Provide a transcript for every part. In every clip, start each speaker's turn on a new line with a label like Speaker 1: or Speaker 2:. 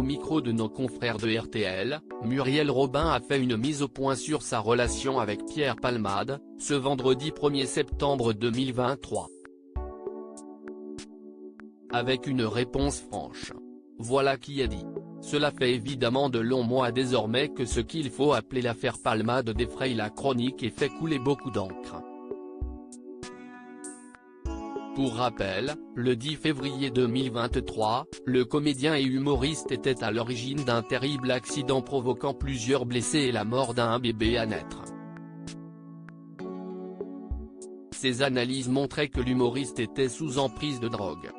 Speaker 1: micro de nos confrères de RTL, Muriel Robin a fait une mise au point sur sa relation avec Pierre Palmade, ce vendredi 1er septembre 2023. Avec une réponse franche. Voilà qui a dit. Cela fait évidemment de longs mois désormais que ce qu'il faut appeler l'affaire Palmade défraye la chronique et fait couler beaucoup d'encre. Pour rappel, le 10 février 2023, le comédien et humoriste était à l'origine d'un terrible accident provoquant plusieurs blessés et la mort d'un bébé à naître. Ces analyses montraient que l'humoriste était sous emprise de drogue.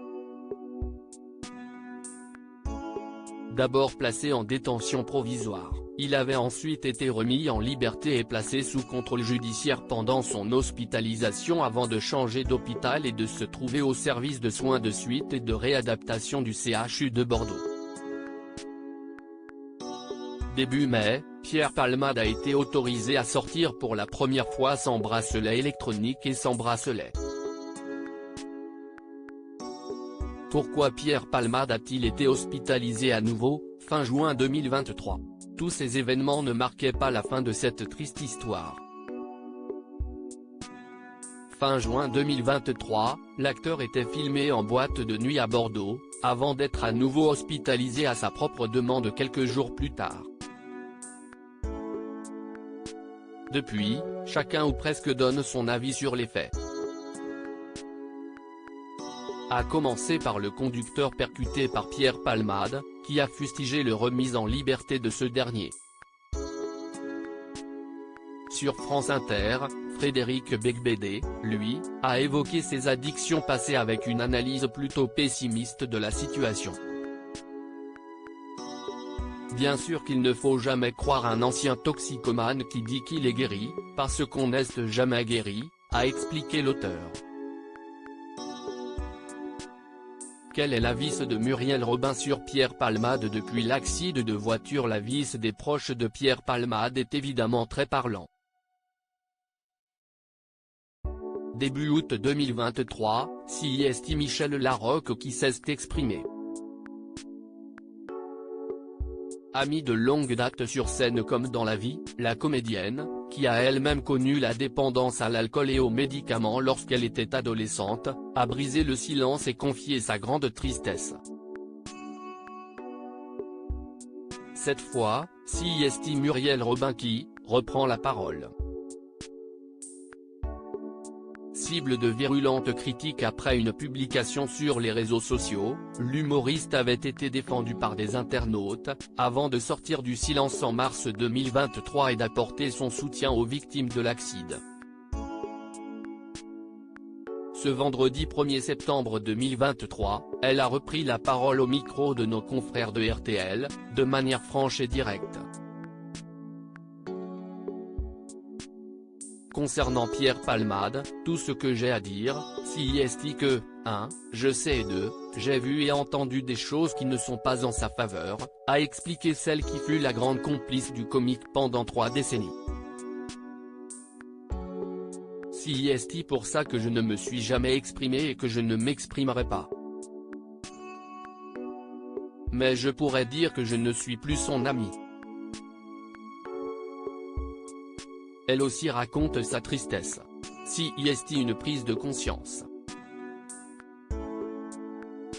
Speaker 1: D'abord placé en détention provisoire, il avait ensuite été remis en liberté et placé sous contrôle judiciaire pendant son hospitalisation avant de changer d'hôpital et de se trouver au service de soins de suite et de réadaptation du CHU de Bordeaux. Début mai, Pierre Palmade a été autorisé à sortir pour la première fois sans bracelet électronique et sans bracelet. Pourquoi Pierre Palmade a-t-il été hospitalisé à nouveau, fin juin 2023 ? Tous ces événements ne marquaient pas la fin de cette triste histoire. Fin juin 2023, l'acteur était filmé en boîte de nuit à Bordeaux, avant d'être à nouveau hospitalisé à sa propre demande quelques jours plus tard. Depuis, chacun ou presque donne son avis sur les faits. A commencer par le conducteur percuté par Pierre Palmade, qui a fustigé le remise en liberté de ce dernier. Sur France Inter, Frédéric Becbédé, lui, a évoqué ses addictions passées avec une analyse plutôt pessimiste de la situation. Bien sûr qu'il ne faut jamais croire un ancien toxicomane qui dit qu'il est guéri, parce qu'on n'est jamais guéri, a expliqué l'auteur. Quel est l'avis de Muriel Robin sur Pierre Palmade depuis l'accident de voiture? L'avis des proches de Pierre Palmade est évidemment très parlant. Début août 2023, CIST Michel Larocque qui s'est exprimé. Amie de longue date sur scène comme dans la vie, la comédienne, qui a elle-même connu la dépendance à l'alcool et aux médicaments lorsqu'elle était adolescente, a brisé le silence et confié sa grande tristesse. Cette fois, CIST Muriel Robin qui reprend la parole. Cible de virulentes critiques après une publication sur les réseaux sociaux, l'humoriste avait été défendu par des internautes, avant de sortir du silence en mars 2023 et d'apporter son soutien aux victimes de l'accident. Ce vendredi 1er septembre 2023, elle a repris la parole au micro de nos confrères de RTL, de manière franche et directe. Concernant Pierre Palmade, tout ce que j'ai à dire, CIST que, 1, je sais et 2, j'ai vu et entendu des choses qui ne sont pas en sa faveur, a expliqué celle qui fut la grande complice du comique pendant 3 décennies. CIST pour ça que je ne me suis jamais exprimé et que je ne m'exprimerai pas. Mais je pourrais dire que je ne suis plus son ami. Elle aussi raconte sa tristesse. CIST une prise de conscience.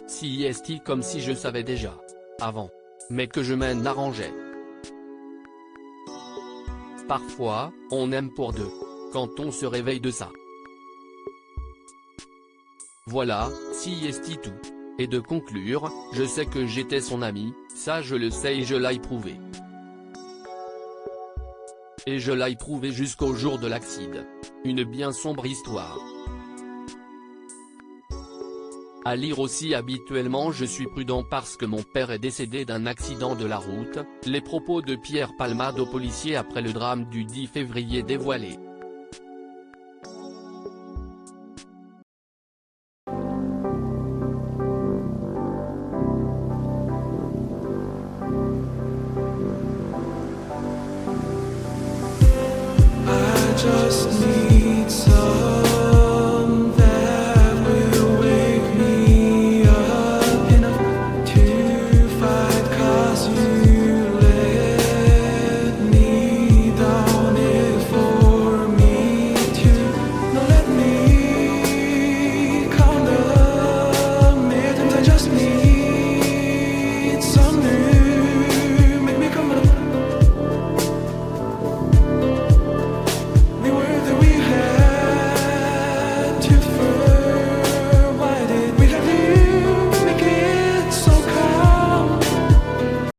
Speaker 1: CIST comme si je savais déjà. Avant. Mais que je m'en arrangeais. Parfois, on aime pour deux. Quand on se réveille de ça. Voilà, CIST tout. Et de conclure, je sais que j'étais son ami, ça je le sais et je l'ai prouvé. Et je l'ai prouvé jusqu'au jour de l'accident. Une bien sombre histoire. À lire aussi habituellement je suis prudent parce que mon père est décédé d'un accident de la route, les propos de Pierre Palmade aux policiers après le drame du 10 février dévoilés.